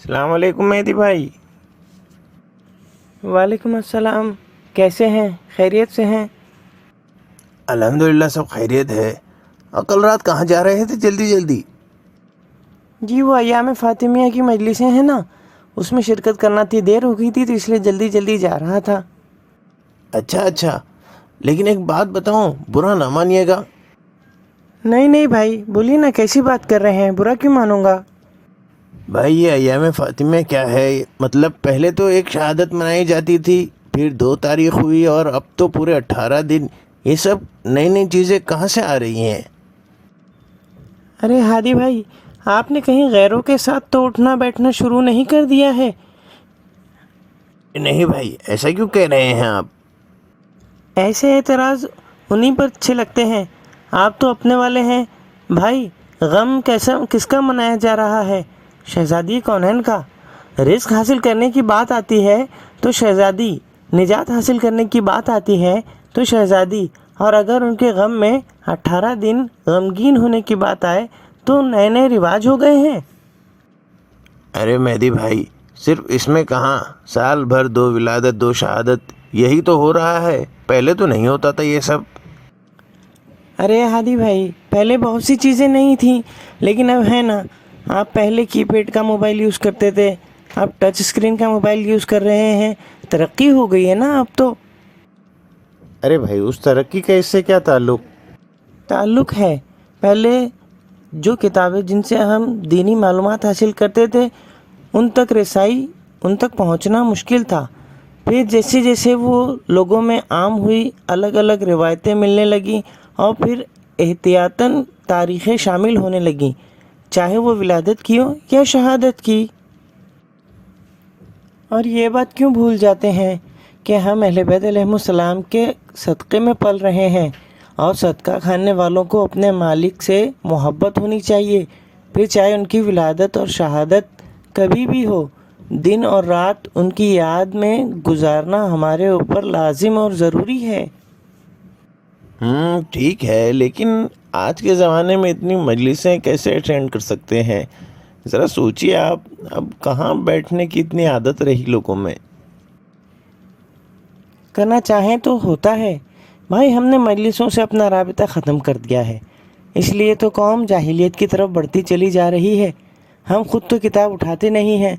السلام علیکم مہدی بھائی۔ وعلیکم السلام، کیسے ہیں؟ خیریت سے ہیں؟ الحمدللہ سب خیریت ہے۔ اور کل رات کہاں جا رہے تھے جلدی جلدی؟ جی وہ ایام فاطمیہ کی مجلسیں ہیں نا، اس میں شرکت کرنا تھی، دیر ہو گئی تھی تو اس لیے جلدی جلدی جا رہا تھا۔ اچھا، لیکن ایک بات بتاؤں، برا نہ مانیے گا۔ نہیں نہیں بھائی، بولیے نا، کیسی بات کر رہے ہیں؟ برا کیوں مانوں گا؟ بھائی یہ ایام فاطمیہ کیا ہے؟ مطلب پہلے تو ایک شہادت منائی جاتی تھی، پھر 2 تاریخ ہوئی، اور اب تو پورے 18 دن۔ یہ سب نئی نئی چیزیں کہاں سے آ رہی ہیں؟ ارے ہادی بھائی، آپ نے کہیں غیروں کے ساتھ تو اٹھنا بیٹھنا شروع نہیں کر دیا ہے؟ نہیں بھائی، ایسا کیوں کہہ رہے ہیں آپ؟ ایسے اعتراض انہیں پر اچھے لگتے ہیں، آپ تو اپنے والے ہیں۔ بھائی، غم کس کا منایا جا رہا ہے؟ شہزادی کونین کا۔ رزق حاصل کرنے کی بات آتی ہے تو شہزادی، نجات حاصل کرنے کی بات آتی ہے تو شہزادی، اور اگر ان کے غم میں 18 دن غمگین ہونے کی بات آئے تو نئے نئے رواج ہو گئے ہیں۔ ارے مہدی بھائی، صرف اس میں کہاں، سال بھر 2 ولادت 2 شہادت، یہی تو ہو رہا ہے۔ پہلے تو نہیں ہوتا تھا یہ سب۔ ارے ہادی بھائی، پہلے بہت سی چیزیں نہیں تھیں، لیکن اب ہے نا۔ آپ پہلے کی پیڈ کا موبائل یوز کرتے تھے، اب ٹچ اسکرین کا موبائل یوز کر رہے ہیں۔ ترقی ہو گئی ہے نا اب تو۔ ارے بھائی، اس ترقی کا اس سے کیا تعلق؟ تعلق ہے۔ پہلے جو کتابیں جن سے ہم دینی معلومات حاصل کرتے تھے، ان تک رسائی، ان تک پہنچنا مشکل تھا۔ پھر جیسے جیسے وہ لوگوں میں عام ہوئی، الگ الگ روایتیں ملنے لگیں، اور پھر احتیاطاً تاریخیں شامل ہونے لگیں، چاہے وہ ولادت کی ہو یا شہادت کی۔ اور یہ بات کیوں بھول جاتے ہیں کہ ہم اہل بیت علیہم السلام کے صدقے میں پل رہے ہیں، اور صدقہ کھانے والوں کو اپنے مالک سے محبت ہونی چاہیے، پھر چاہے ان کی ولادت اور شہادت کبھی بھی ہو۔ دن اور رات ان کی یاد میں گزارنا ہمارے اوپر لازم اور ضروری ہے۔ ٹھیک ہے، لیکن آج کے زمانے میں اتنی مجلسیں کیسے اٹینڈ کر سکتے ہیں؟ ذرا سوچیے آپ، اب کہاں بیٹھنے کی اتنی عادت رہی لوگوں میں۔ کرنا چاہیں تو ہوتا ہے بھائی، ہم نے مجلسوں سے اپنا رابطہ ختم کر دیا ہے، اس لیے تو قوم جاہلیت کی طرف بڑھتی چلی جا رہی ہے۔ ہم خود تو کتاب اٹھاتے نہیں ہیں،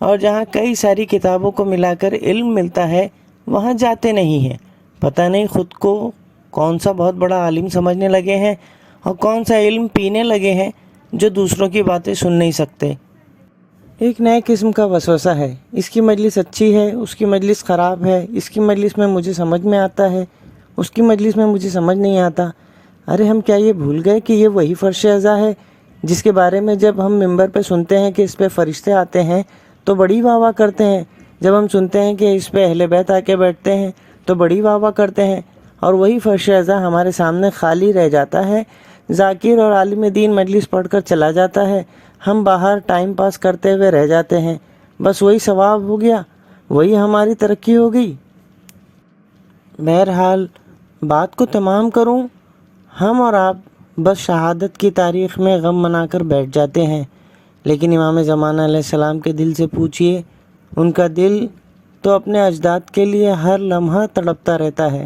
اور جہاں کئی ساری کتابوں کو ملا کر علم ملتا ہے وہاں جاتے نہیں ہیں۔ پتہ نہیں خود کو کون سا بہت بڑا عالم سمجھنے لگے ہیں، اور کون سا علم پینے لگے ہیں جو دوسروں کی باتیں سن نہیں سکتے۔ ایک نئے قسم کا وسوسہ ہے، اس کی مجلس اچھی ہے، اس کی مجلس خراب ہے، اس کی مجلس میں مجھے سمجھ میں آتا ہے، اس کی مجلس میں مجھے سمجھ نہیں آتا۔ ارے ہم کیا یہ بھول گئے کہ یہ وہی فرش اعضا ہے جس کے بارے میں جب ہم ممبر پہ سنتے ہیں کہ اس پہ فرشتے آتے ہیں تو بڑی واہ واہ کرتے ہیں، جب ہم سنتے ہیں کہ اس پہ اہل بیت آ کے بیٹھتے ہیں تو بڑی واہ واہ کرتے ہیں، اور وہی فرش اعضا ہمارے سامنے خالی رہ جاتا ہے، ذاکر اور عالم دین مجلس پڑھ کر چلا جاتا ہے، ہم باہر ٹائم پاس کرتے ہوئے رہ جاتے ہیں۔ بس وہی ثواب ہو گیا، وہی ہماری ترقی ہو گئی۔ بہرحال بات کو تمام کروں، ہم اور آپ بس شہادت کی تاریخ میں غم منا کر بیٹھ جاتے ہیں، لیکن امام زمانہ علیہ السلام کے دل سے پوچھئے، ان کا دل تو اپنے اجداد کے لیے ہر لمحہ تڑپتا رہتا ہے،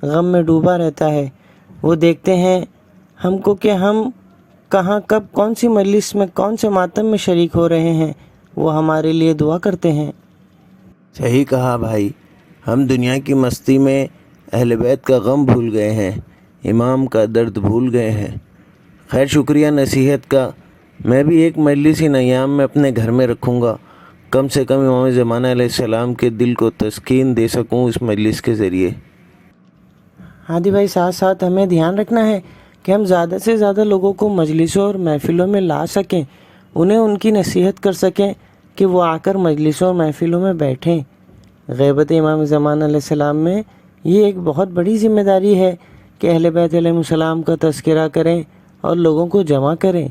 غم میں ڈوبا رہتا ہے۔ وہ دیکھتے ہیں ہم کو کہ ہم کہاں کب کون سی مجلس میں کون سے ماتم میں شریک ہو رہے ہیں، وہ ہمارے لیے دعا کرتے ہیں۔ صحیح کہا بھائی، ہم دنیا کی مستی میں اہل بیت کا غم بھول گئے ہیں، امام کا درد بھول گئے ہیں۔ خیر، شکریہ نصیحت کا۔ میں بھی ایک مجلس ان ایام میں اپنے گھر میں رکھوں گا، کم سے کم امام زمانہ علیہ السلام کے دل کو تسکین دے سکوں اس مجلس کے ذریعے۔ ہادی بھائی، ساتھ ساتھ ہمیں دھیان رکھنا ہے کہ ہم زیادہ سے زیادہ لوگوں کو مجلسوں اور محفلوں میں لا سکیں، انہیں ان کی نصیحت کر سکیں کہ وہ آ کر مجلسوں اور محفلوں میں بیٹھیں۔ غیبت امام زمانہ علیہ السلام میں یہ ایک بہت بڑی ذمہ داری ہے کہ اہل بیت علیہ السلام کا تذکرہ کریں اور لوگوں کو جمع کریں،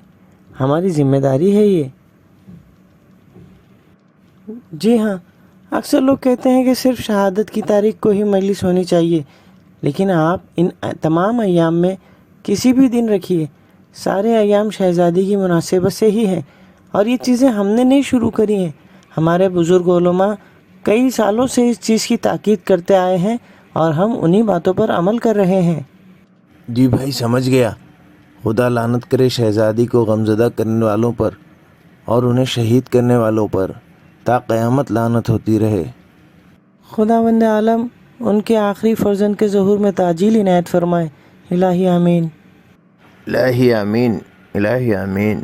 ہماری ذمہ داری ہے یہ۔ جی ہاں، اکثر لوگ کہتے ہیں کہ صرف شہادت کی تاریخ کو ہی مجلس ہونی چاہیے، لیکن آپ ان تمام ایام میں کسی بھی دن رکھیے، سارے ایام شہزادی کی مناسبت سے ہی ہیں، اور یہ چیزیں ہم نے نہیں شروع کری ہیں، ہمارے بزرگ علماء کئی سالوں سے اس چیز کی تاکید کرتے آئے ہیں اور ہم انہی باتوں پر عمل کر رہے ہیں۔ جی بھائی سمجھ گیا۔ خدا لعنت کرے شہزادی کو غمزدہ کرنے والوں پر اور انہیں شہید کرنے والوں پر، تا قیامت لعنت ہوتی رہے۔ خداوند عالم ان کے آخری فرزند کے ظہور میں تعجیل عنایت فرمائے۔ الہی آمین۔ الہی آمین، الہی آمین۔